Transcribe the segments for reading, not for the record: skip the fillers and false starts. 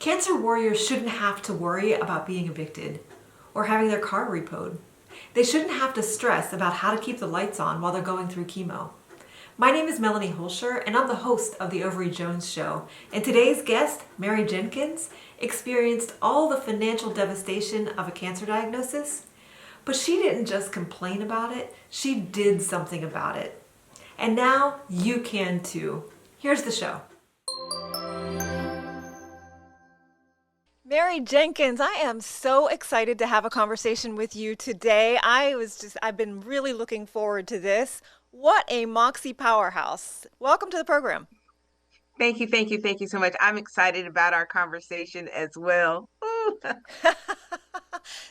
Cancer warriors shouldn't have to worry about being evicted or having their car repoed. They shouldn't have to stress about how to keep the lights on while they're going through chemo. My name is Melanie Holscher, and I'm the host of the Ovary Jones Show. And today's guest, Mary Jenkins, experienced all the financial devastation of a cancer diagnosis. But she didn't just complain about it, she did something about it. And now you can too. Here's the show. Mary Jenkins, I am so excited to have a conversation with you today. I've been really looking forward to this. What a Moxie powerhouse. Welcome to the program. Thank you, thank you, thank you so much. I'm excited about our conversation as well.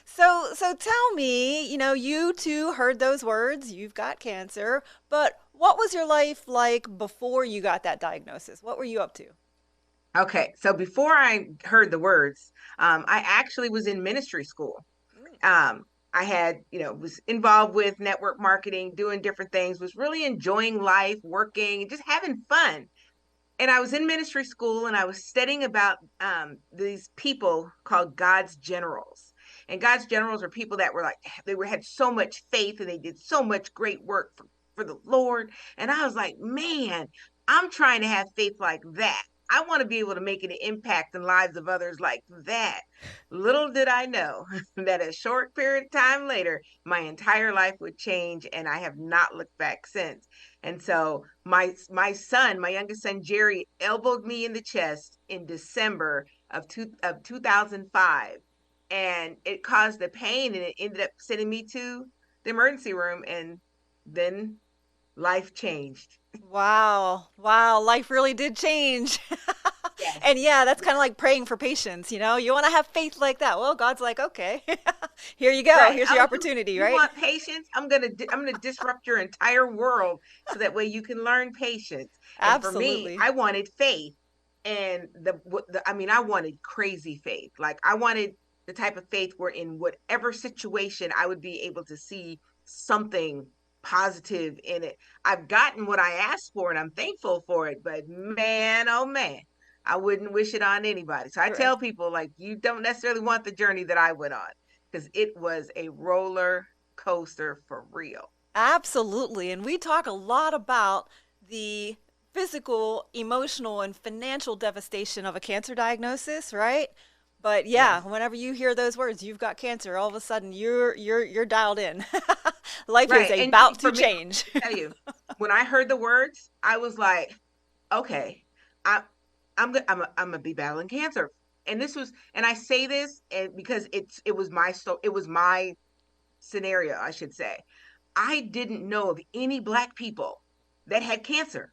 So tell me, you too heard those words, you've got cancer, but what was your life like before you got that diagnosis? What were you up to? Okay, so before I heard the words, I actually was in ministry school. I had, was involved with network marketing, doing different things, was really enjoying life, working, just having fun. And I was in ministry school and I was studying about these people called God's generals. And God's generals are people that were like, had so much faith and they did so much great work for the Lord. And I was like, man, I'm trying to have faith like that. I want to be able to make an impact in lives of others like that. Little did I know that a short period of time later, my entire life would change, and I have not looked back since. And so my son, my youngest son Jerry, elbowed me in the chest in December of 2005, and it caused the pain, and it ended up sending me to the emergency room, and then life changed. Wow. Wow. Life really did change. Yes. And yeah, that's kind of like praying for patience, You want to have faith like that. Well, God's like, okay, here you go. Right. Here's your opportunity, You right? want patience? I'm gonna disrupt your entire world so that way you can learn patience. And for me, Absolutely. I wanted faith, and I wanted crazy faith. Like I wanted the type of faith where in whatever situation I would be able to see something positive in it. I've gotten what I asked for, and I'm thankful for it. But man, oh man, I wouldn't wish it on anybody. So I Right. tell people, like, you don't necessarily want the journey that I went on, because it was a roller coaster for real. Absolutely. And we talk a lot about the physical, emotional, and financial devastation of a cancer diagnosis, right? But yeah, Yes. whenever you hear those words, you've got cancer, all of a sudden you're dialed in. Life is Right. And about to for me, change. I tell you, when I heard the words, I was like, okay, I, I'm gonna be battling cancer. And and I say this and because it was my scenario, I should say. I didn't know of any Black people that had cancer,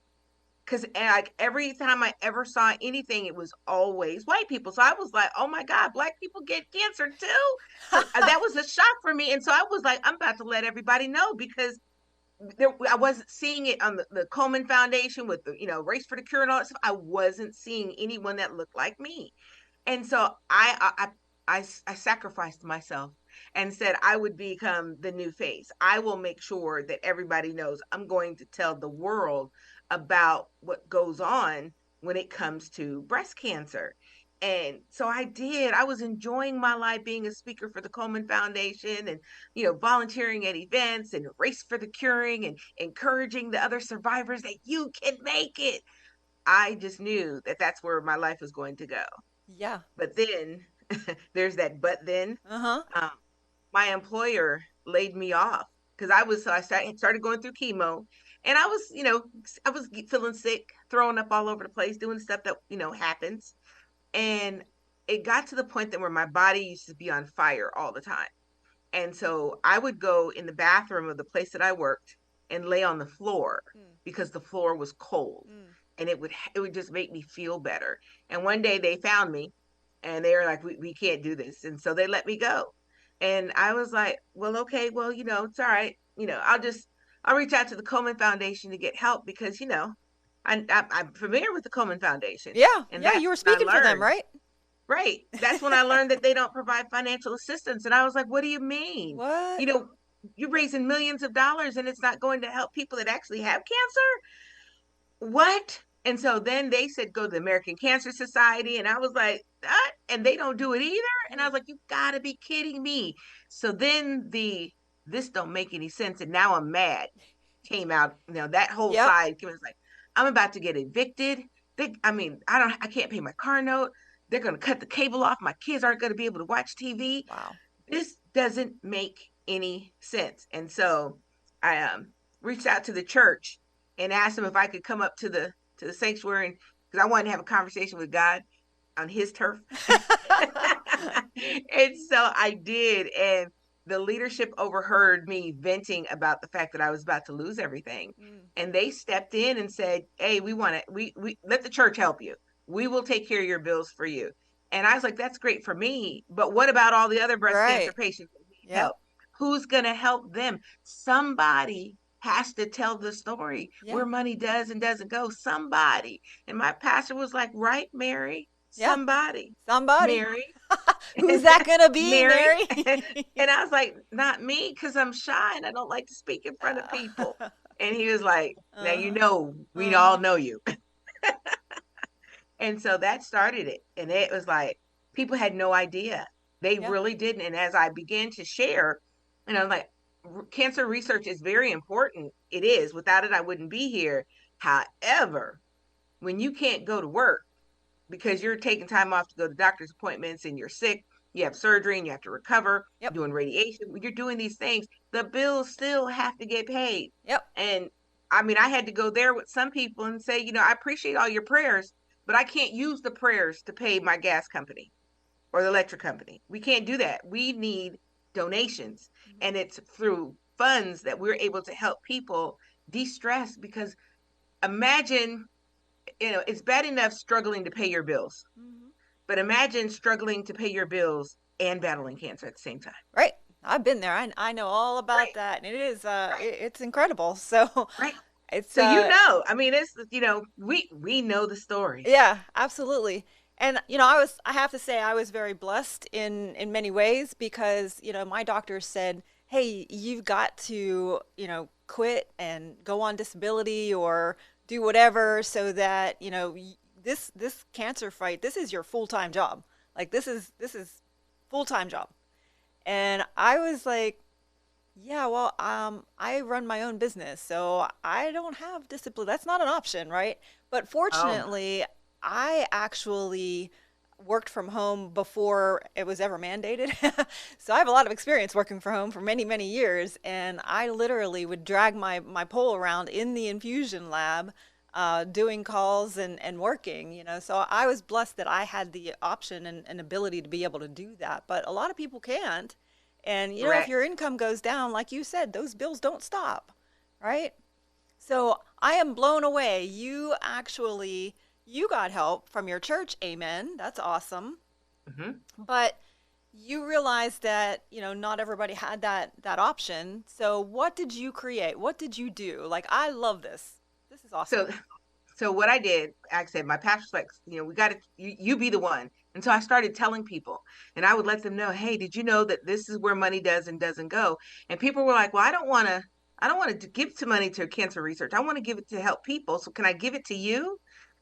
because like every time I ever saw anything, it was always white people. So I was like, oh my God, Black people get cancer too. So that was a shock for me. And so I was like, I'm about to let everybody know, because I wasn't seeing it on the Komen Foundation with the, Race for the Cure and all that stuff. I wasn't seeing anyone that looked like me. And so I sacrificed myself and said I would become the new face. I will make sure that everybody knows. I'm going to tell the world about what goes on when it comes to breast cancer. And so I did. I was enjoying my life being a speaker for the Komen Foundation, and volunteering at events and Race for the Curing, and encouraging the other survivors that you can make it. I just knew that that's where my life was going to go. Yeah. But then there's that but then. Uh-huh. Um, my employer laid me off because I started going through chemo, and I was feeling sick, throwing up all over the place, doing stuff that, happens. And it got to the point that where my body used to be on fire all the time. And so I would go in the bathroom of the place that I worked and lay on the floor Mm, because the floor was cold, mm. and it would just make me feel better. And one day they found me, and they were like, we can't do this. And so they let me go. And I was like, well, okay, well, it's all right. I'll reach out to the Komen Foundation to get help, because, I'm familiar with the Komen Foundation. Yeah, And yeah, that's you were when I speaking for them, learned. right? Right. That's when I learned that they don't provide financial assistance. And I was like, what do you mean? What? You know, you're raising millions of dollars and it's not going to help people that actually have cancer? What? And so then they said, go to the American Cancer Society. And I was like, what? and they don't do it either. And I was like, you gotta be kidding me. So then this don't make any sense. And now I'm mad came out, that whole Yep. side was like, I'm about to get evicted. I can't pay my car note. They're going to cut the cable off. My kids aren't going to be able to watch TV. Wow. This doesn't make any sense. And so I reached out to the church and asked them if I could come up to the sanctuary, because I wanted to have a conversation with God on his turf. And so I did. And the leadership overheard me venting about the fact that I was about to lose everything. And they stepped in and said, hey, we let the church help you. We will take care of your bills for you. And I was like, that's great for me. But what about all the other breast cancer patients that need help? Who's going to help them? Somebody has to tell the story where money does and doesn't go. Somebody. And my pastor was like, right, Mary? Somebody. Mary. Who's that gonna be, Mary? And I was like, not me, because I'm shy and I don't like to speak in front of people. And he was like, now we all know you. And so that started it. And it was like, people had no idea. They really didn't. And as I began to share, like, cancer research is very important. It is. Without it, I wouldn't be here. However, when you can't go to work because you're taking time off to go to doctor's appointments and you're sick, you have surgery and you have to recover, doing radiation, you're doing these things, the bills still have to get paid. And I had to go there with some people and say, I appreciate all your prayers, but I can't use the prayers to pay my gas company or the electric company. We can't do that. We need donations. And it's through funds that we're able to help people de-stress, because imagine, it's bad enough struggling to pay your bills, but imagine struggling to pay your bills and battling cancer at the same time. Right. I've been there. I know all about that. And it is, it's incredible. So, it's, so, it's, we know the story. Yeah, absolutely. And, I have to say I was very blessed in many ways, because, my doctor said, hey, you've got to, quit and go on disability or do whatever, so that, this cancer fight, this is your full-time job. Like, this is full-time job. And I was like, yeah, well, I run my own business, so I don't have disability. That's not an option, right? But fortunately, I actually worked from home before it was ever mandated. So I have a lot of experience working from home for many, many years. And I literally would drag my pole around in the infusion lab, doing calls and working, So I was blessed that I had the option and ability to be able to do that. But a lot of people can't. And, if your income goes down, like you said, those bills don't stop, right? So I am blown away. You got help from your church. Amen. That's awesome. But you realized that, not everybody had that option. So what did you create? What did you do? Like, I love this. This is awesome. So what I did, like I said, my pastor's like, we got to, you be the one. And so I started telling people, and I would let them know, hey, did you know that this is where money does and doesn't go? And people were like, well, I don't want to give money to cancer research. I want to give it to help people. So can I give it to you?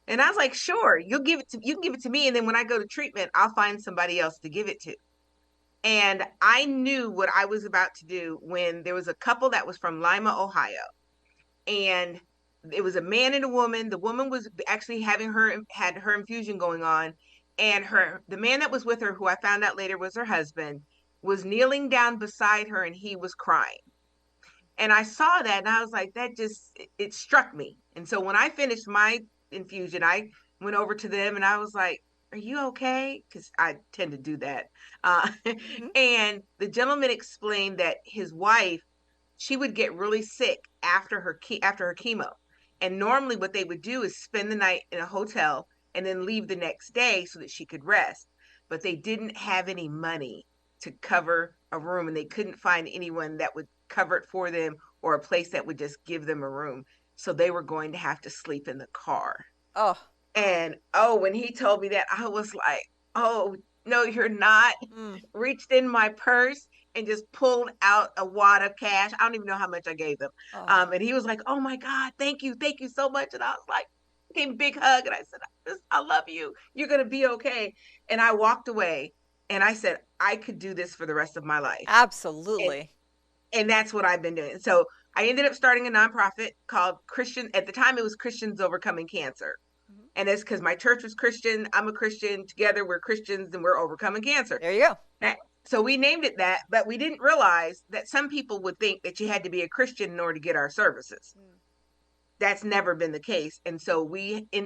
And I was like, sure, you can give it to me. And then when I go to treatment, I'll find somebody else to give it to. And I knew what I was about to do when there was a couple that was from Lima, Ohio. And it was a man and a woman. The woman was actually had her infusion going on. And the man that was with her, who I found out later was her husband, was kneeling down beside her and he was crying. And I saw that and I was like, it struck me. And so when I finished my infusion, I went over to them and I was like, are you okay? Because I tend to do that. And the gentleman explained that his wife, she would get really sick after her chemo. And normally what they would do is spend the night in a hotel and then leave the next day so that she could rest. But they didn't have any money to cover a room, and they couldn't find anyone that would cover it for them or a place that would just give them a room. So they were going to have to sleep in the car. And when he told me that, I was like, oh, no, you're not. Reached in my purse and just pulled out a wad of cash. I don't even know how much I gave them. And he was like, oh my God, thank you so much. And I was like, gave me a big hug, and I said, I love you. You're going to be okay. And I walked away, and I said, I could do this for the rest of my life. And, Absolutely. and that's what I've been doing. So I ended up starting a nonprofit called Christian. At the time, it was Christians Overcoming Cancer. Mhm. And it's because my church was Christian. I'm a Christian. Together, we're Christians, and we're overcoming cancer. There you go. So we named it that, but we didn't realize that some people would think that you had to be a Christian in order to get our services. That's never been the case. And so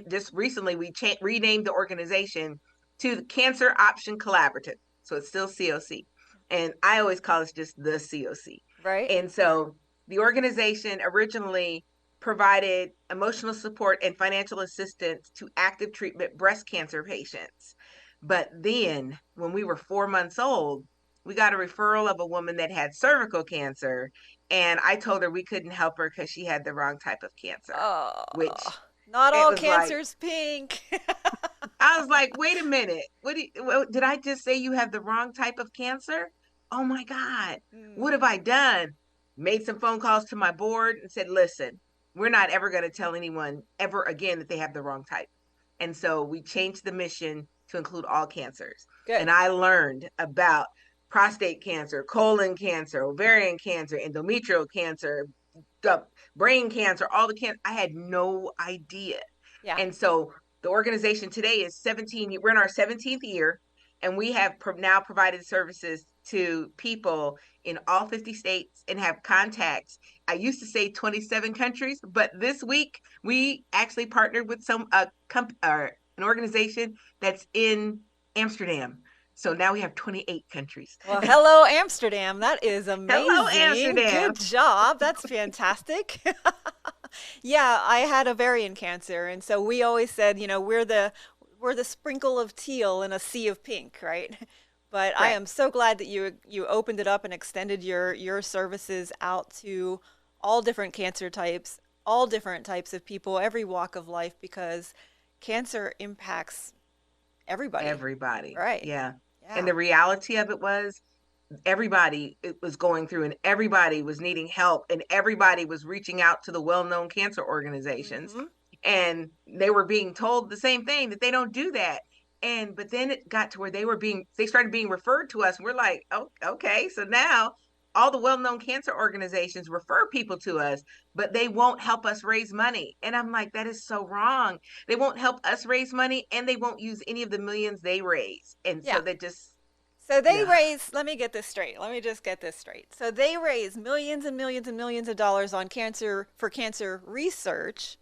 just recently, we renamed the organization to the Cancer Option Collaborative. So it's still COC. And I always call it just the COC. Right. And so the organization originally provided emotional support and financial assistance to active treatment breast cancer patients. But then when we were 4 months old, we got a referral of a woman that had cervical cancer. And I told her we couldn't help her because she had the wrong type of cancer, Oh, which not it all was like, cancer's pink. I was like, wait a minute. Did I just say you have the wrong type of cancer? Oh my God. What have I done? Made some phone calls to my board and said, listen, we're not ever going to tell anyone ever again that they have the wrong type. And so we changed the mission to include all cancers. Good. And I learned about prostate cancer, colon cancer, ovarian cancer, endometrial cancer, brain cancer, all the cancer. I had no idea. Yeah. And so the organization today is 17, we're in our 17th year, and we have now provided services to people in all 50 states and have contacts. I used to say 27 countries, but this week we actually partnered with an organization that's in Amsterdam. So now we have 28 countries. Well, hello, Amsterdam. That is amazing. Hello, Amsterdam. Good job. That's fantastic. Yeah, I had ovarian cancer, and so we always said, we're the sprinkle of teal in a sea of pink, right? But I am so glad that you opened it up and extended your services out to all different cancer types, all different types of people, every walk of life, because cancer impacts everybody. Everybody. Right. Yeah. And the reality of it was everybody was going through, and everybody was needing help, and everybody was reaching out to the well-known cancer organizations. And they were being told the same thing, that they don't do that. But then it got to where they started being referred to us. And we're like, oh, okay. So now all the well-known cancer organizations refer people to us, but they won't help us raise money. And I'm like, that is so wrong. They won't help us raise money, and they won't use any of the millions they raise. And so they just, so they raise, let me get this straight. Let me just get this straight. So they raise millions and millions and millions of dollars on cancer research,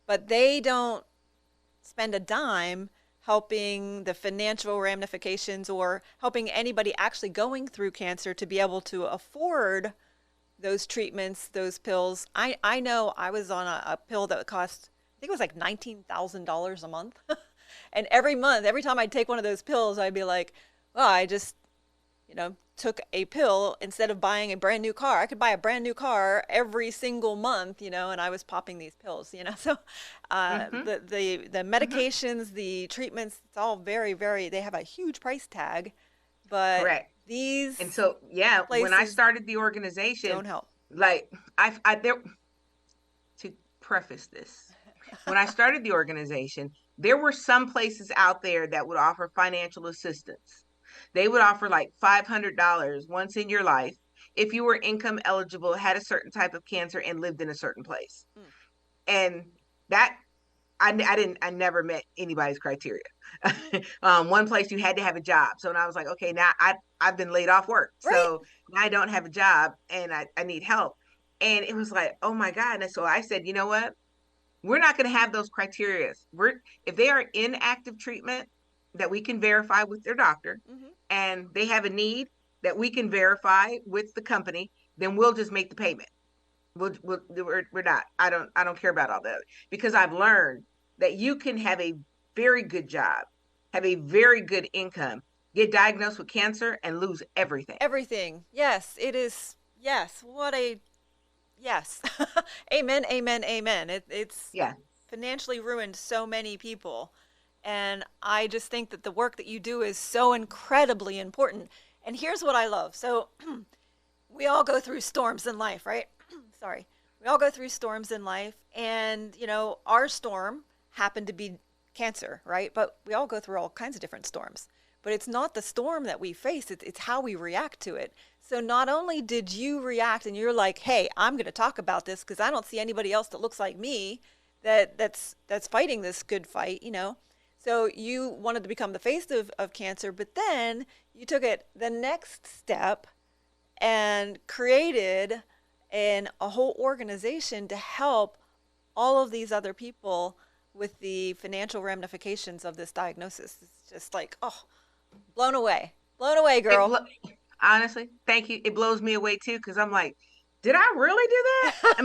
but they don't spend a dime helping the financial ramifications or helping anybody actually going through cancer to be able to afford those treatments, those pills. I know I was on a pill that cost, I think it was like $19,000 a month. And every month, every time I'd take one of those pills, I'd be like, well, I just, took a pill instead of buying a brand new car. I could buy a brand new car every single month, and I was popping these pills, So the medications, the treatments, it's all very, very, they have a huge price tag. But correct. These and so when I started the organization, don't help. Like to preface this, when I started the organization, there were some places out there that would offer financial assistance. They would offer like $500 once in your life if you were income eligible, had a certain type of cancer, and lived in a certain place. And that I never met anybody's criteria. One place you had to have a job. So now I was like, okay, now I've been laid off work. Right. So now I don't have a job, and I need help. And it was like, oh my God. And so I said, you know what? We're not going to have those criteria. If they are in active treatment that we can verify with their doctor, and they have a need that we can verify with the company, then we'll just make the payment. We're not. I don't care about all that, because I've learned that you can have a very good job, have a very good income, get diagnosed with cancer, and lose everything. Everything. Yes, it is. Yes. Yes. Amen. Amen. Amen. It's financially ruined so many people. And I just think that the work that you do is so incredibly important. And here's what I love. So we all go through storms in life, right? Sorry. We all go through storms in life. And, our storm happened to be cancer, right? But we all go through all kinds of different storms. But it's not the storm that we face, it's how we react to it. So not only did you react and you're like, hey, I'm going to talk about this because I don't see anybody else that looks like me that's fighting this good fight, you know. So you wanted to become the face of cancer, but then you took it the next step and created a whole organization to help all of these other people with the financial ramifications of this diagnosis. It's just like, oh, blown away, girl. Honestly, thank you. It blows me away too, because I'm like, did I really do that?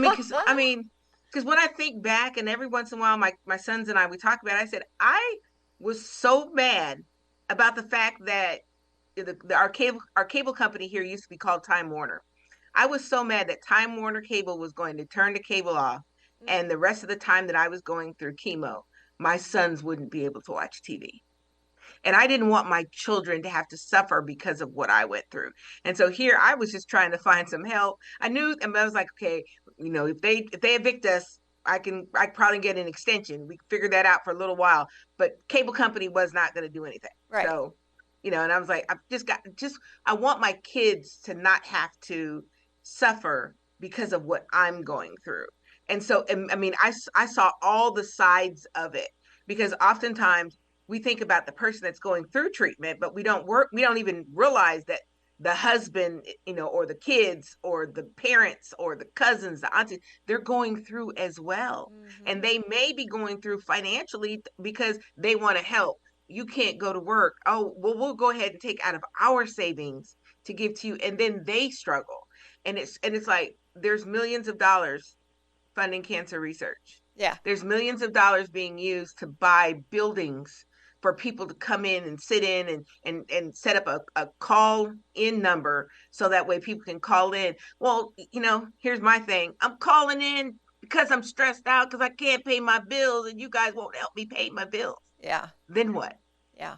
Because when I think back, and every once in a while, my sons and I we talk about it, I said I was so mad about the fact that our cable company here used to be called Time Warner. I was so mad that Time Warner Cable was going to turn the cable off, and the rest of the time that I was going through chemo, my sons wouldn't be able to watch TV. And I didn't want my children to have to suffer because of what I went through. And so here I was just trying to find some help. I knew, and I was like, okay, if they evict us, I probably get an extension. We figured that out for a little while, but cable company was not going to do anything. Right. So, and I was like, I want my kids to not have to suffer because of what I'm going through. And so, I mean, I saw all the sides of it, because oftentimes we think about the person that's going through treatment, but we don't even realize that the husband, or the kids or the parents or the cousins, the aunties, they're going through as well. Mm-hmm. And they may be going through financially because they want to help. You can't go to work. Oh, well, we'll go ahead and take out of our savings to give to you. And then they struggle. And it's like there's millions of dollars funding cancer research. Yeah. There's millions of dollars being used to buy buildings for people to come in and sit in and set up a call in number so that way people can call in. Well, here's my thing. I'm calling in because I'm stressed out because I can't pay my bills and you guys won't help me pay my bills. Yeah. Then what? Yeah.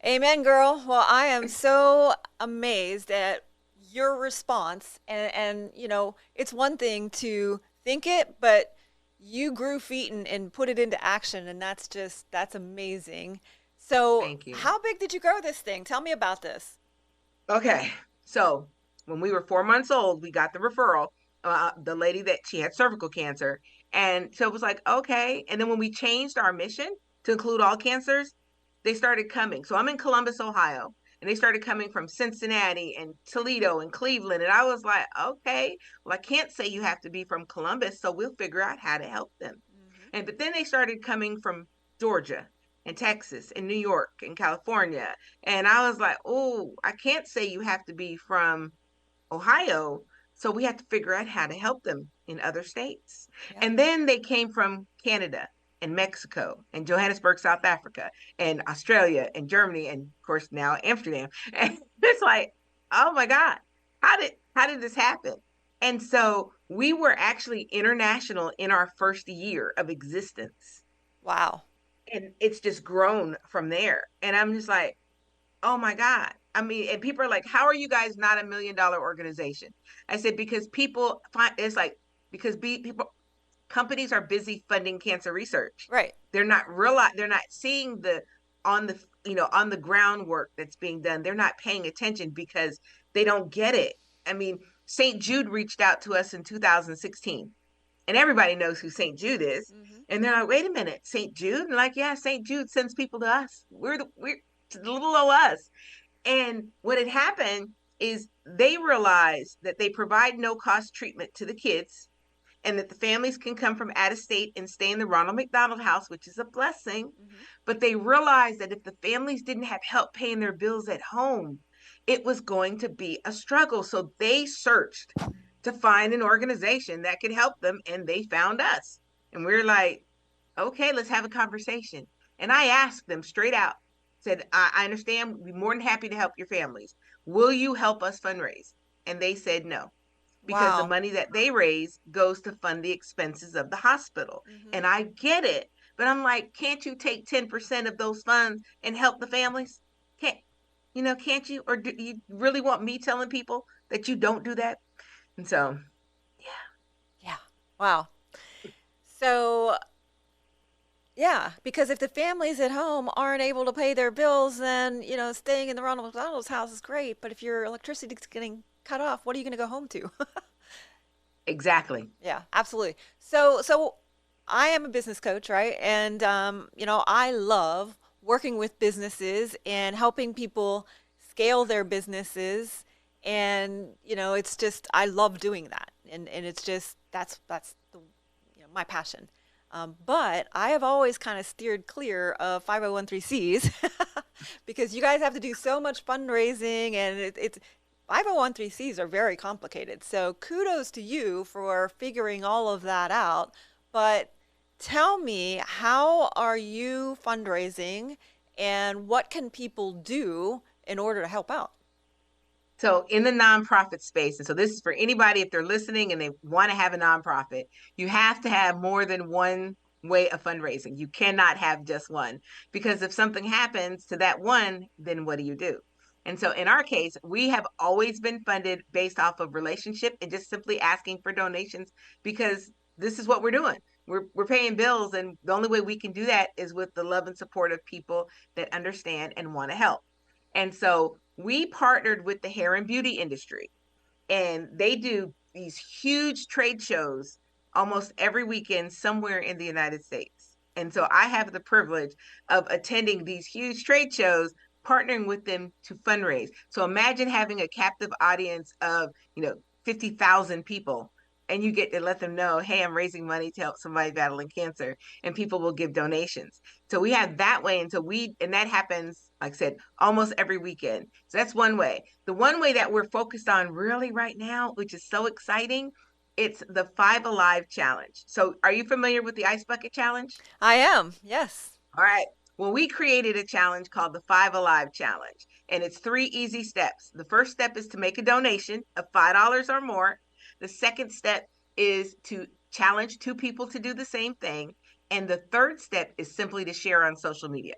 Amen, girl. Well, I am so amazed at your response. And it's one thing to think it, but you grew feet and put it into action. And that's amazing. So Thank you. how big did you grow this thing? Tell me about this. Okay. So when we were 4 months old, we got the referral. The lady that she had cervical cancer. And so it was like, okay. And then when we changed our mission to include all cancers, they started coming. So I'm in Columbus, Ohio, and they started coming from Cincinnati and Toledo and Cleveland. And I was like, okay, well, I can't say you have to be from Columbus, so we'll figure out how to help them. Mm-hmm. But then they started coming from Georgia and Texas and New York and California. And I was like, oh, I can't say you have to be from Ohio. So we had to figure out how to help them in other states. Yeah. And then they came from Canada and Mexico and Johannesburg, South Africa, and Australia and Germany, and of course now Amsterdam. And it's like, oh my God, how did this happen? And so we were actually international in our first year of existence. Wow. And it's just grown from there. And I'm just like, oh my God. I mean, and people are like, how are you guys not $1 million organization? I said, because people find it's like, because people, companies are busy funding cancer research. Right. They're not seeing on the groundwork that's being done. They're not paying attention because they don't get it. I mean, St. Jude reached out to us in 2016, and everybody knows who St. Jude is. Mm-hmm. And they're like, wait a minute, St. Jude? And like, yeah, St. Jude sends people to us. We're little old us. And what had happened is they realized that they provide no cost treatment to the kids, and that the families can come from out of state and stay in the Ronald McDonald House, which is a blessing. Mm-hmm. But they realized that if the families didn't have help paying their bills at home, it was going to be a struggle. So they searched to find an organization that could help them, and they found us. And we're like, okay, let's have a conversation. And I asked them straight out, said, I understand, we'd be more than happy to help your families. Will you help us fundraise? And they said no, because the Wow. money that they raise goes to fund the expenses of the hospital. Mm-hmm. And I get it, but I'm like, can't you take 10% of those funds and help the families? Can't you? Or do you really want me telling people that you don't do that? And so, yeah. Yeah. Wow. So Yeah, because if the families at home aren't able to pay their bills, then, staying in the Ronald McDonald's house is great. But if your electricity is getting cut off, what are you going to go home to? Exactly. Yeah, absolutely. So I am a business coach, right? And I love working with businesses and helping people scale their businesses. And it's just I love doing that, and it's just that's the my passion. But I have always kind of steered clear of 501(c)(3)s because you guys have to do so much fundraising, and it's 501(c)(3)s are very complicated. So kudos to you for figuring all of that out. But tell me, how are you fundraising, and what can people do in order to help out? So in the nonprofit space, and so this is for anybody if they're listening and they want to have a nonprofit, you have to have more than one way of fundraising. You cannot have just one, because if something happens to that one, then what do you do? And so in our case, we have always been funded based off of relationship and just simply asking for donations, because this is what we're doing. We're paying bills, and the only way we can do that is with the love and support of people that understand and want to help. And so we partnered with the hair and beauty industry, and they do these huge trade shows almost every weekend somewhere in the United States. And so I have the privilege of attending these huge trade shows, partnering with them to fundraise. So imagine having a captive audience of, 50,000 people, and you get to let them know, hey, I'm raising money to help somebody battling cancer, and people will give donations. So we have that way. And that happens, like I said, almost every weekend. So that's one way. The one way that we're focused on really right now, which is so exciting, it's the Five Alive Challenge. So are you familiar with the Ice Bucket Challenge? I am, yes. All right. Well, we created a challenge called the Five Alive Challenge, and it's three easy steps. The first step is to make a donation of $5 or more. The second step is to challenge two people to do the same thing. And the third step is simply to share on social media.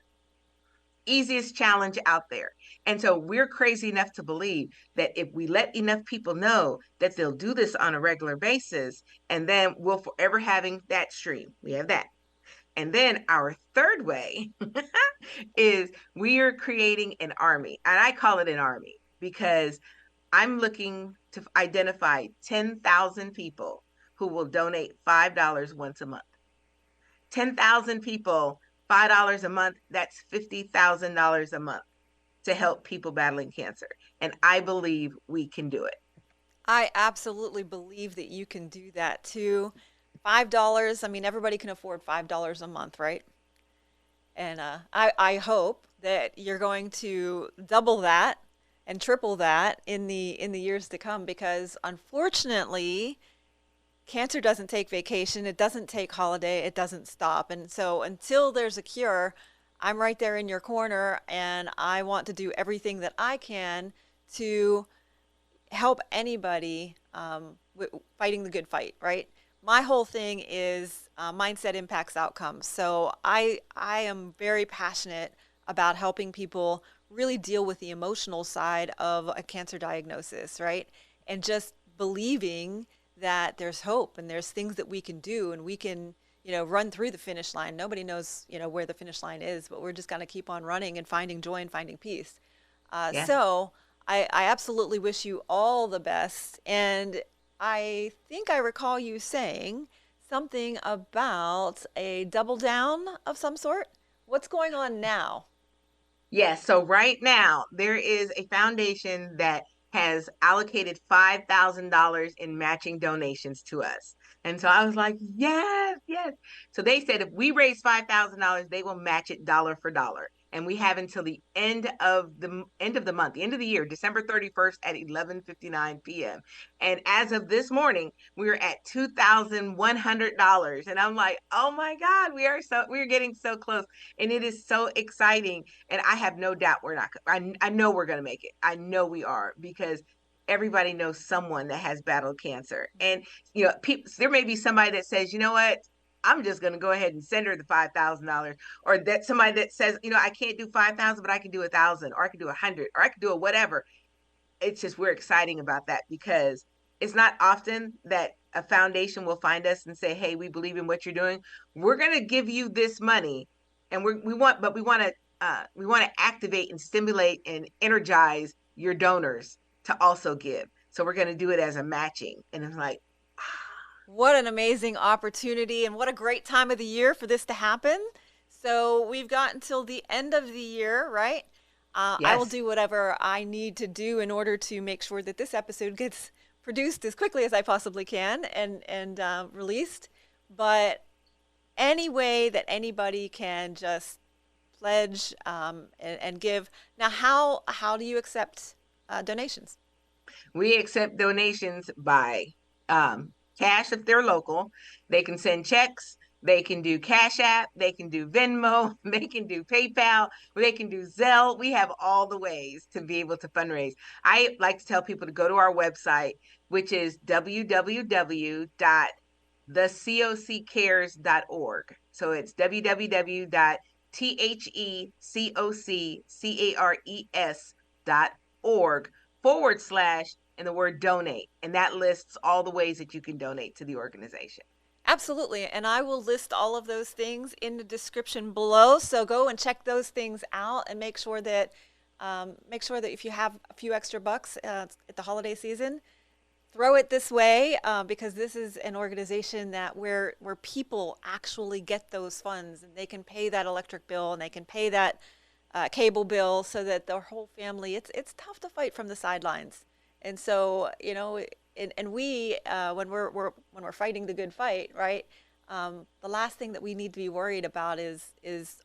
Easiest challenge out there. And so we're crazy enough to believe that if we let enough people know that they'll do this on a regular basis, and then we'll forever having that stream. We have that. And then our third way is we are creating an army. And I call it an army because I'm looking to identify 10,000 people who will donate $5 once a month. 10,000 people, $5 a month, that's $50,000 a month to help people battling cancer. And I believe we can do it. I absolutely believe that you can do that too. $5, I mean, everybody can afford $5 a month, right? And I hope that you're going to double that and triple that in the years to come, because unfortunately, cancer doesn't take vacation, it doesn't take holiday, it doesn't stop. And so until there's a cure, I'm right there in your corner, and I want to do everything that I can to help anybody fighting the good fight, right? My whole thing is mindset impacts outcomes. So I am very passionate about helping people really deal with the emotional side of a cancer diagnosis, right? And just believing that there's hope and there's things that we can do, and we can, run through the finish line. Nobody knows, where the finish line is, but we're just going to keep on running and finding joy and finding peace. Yeah. So I absolutely wish you all the best. And I think I recall you saying something about a double down of some sort. What's going on now? Yes. So right now, there is a foundation that has allocated $5,000 in matching donations to us. And so I was like, yes, yes. So they said if we raise $5,000, they will match it dollar for dollar. And we have until the end of the month, the end of the year, December 31st at 11:59 p.m. And as of this morning, we're at $2,100. And I'm like, oh my God, we're getting so close. And it is so exciting. And I have no doubt we're not. I know we're going to make it. I know we are, because everybody knows someone that has battled cancer. And people, there may be somebody that says, you know what, I'm just going to go ahead and send her the $5,000, or that somebody that says, I can't do 5,000, but I can do 1,000, or I can do 100, or I can do a whatever. It's just we're exciting about that, because it's not often that a foundation will find us and say, hey, we believe in what you're doing. We're going to give you this money. And we want to activate and stimulate and energize your donors to also give. So we're going to do it as a matching. And it's like, what an amazing opportunity, and what a great time of the year for this to happen. So we've got until the end of the year, right? Yes. I will do whatever I need to do in order to make sure that this episode gets produced as quickly as I possibly can and released. But any way that anybody can just pledge and give. Now, how do you accept donations? We accept donations by cash if they're local. They can send checks. They can do Cash App. They can do Venmo. They can do PayPal. They can do Zelle. We have all the ways to be able to fundraise. I like to tell people to go to our website, which is www.thecoccares.org. So it's www.thecoccares.org and the word donate. And that lists all the ways that you can donate to the organization. Absolutely. And I will list all of those things in the description below. So go and check those things out and make sure that if you have a few extra bucks at the holiday season, throw it this way, because this is an organization that where people actually get those funds and they can pay that electric bill and they can pay that cable bill so that their whole family, it's tough to fight from the sidelines. And so, and we, when we're fighting the good fight, right? The last thing that we need to be worried about is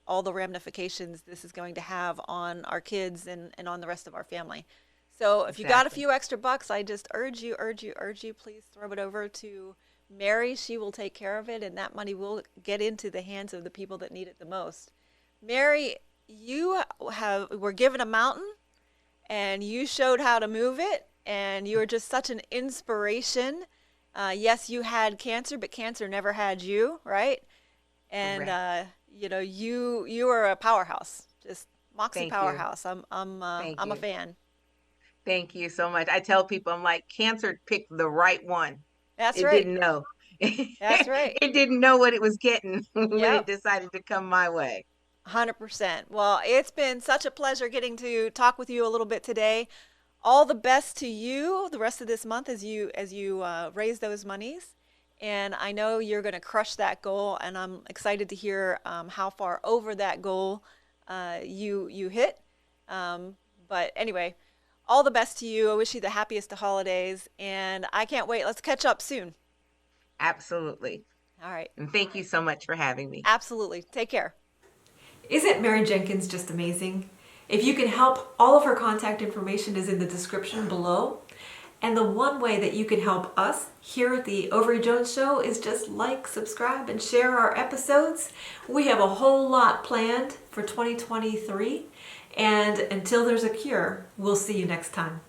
all the ramifications this is going to have on our kids and on the rest of our family. So if you got a few extra bucks, I just urge you, please throw it over to Mary. She will take care of it, and that money will get into the hands of the people that need it the most. Mary, you were given a mountain, and you showed how to move it. And you are just such an inspiration. Yes, you had cancer, but cancer never had you, right? And you are a powerhouse, just Moxie Thank powerhouse. You. I'm a fan. Thank you so much. I tell people, I'm like, cancer picked the right one. That's right. It didn't know. That's right. It didn't know what it was getting when it decided to come my way. 100%. Well, it's been such a pleasure getting to talk with you a little bit today. All the best to you the rest of this month as you raise those monies. And I know you're going to crush that goal, and I'm excited to hear how far over that goal you hit. But anyway, all the best to you. I wish you the happiest of holidays, and I can't wait. Let's catch up soon. Absolutely. All right. And thank you so much for having me. Absolutely. Take care. Isn't Mary Jenkins just amazing? If you can help, all of her contact information is in the description below. And the one way that you can help us here at the Ovary Jones Show is just like, subscribe, and share our episodes. We have a whole lot planned for 2023. And until there's a cure, we'll see you next time.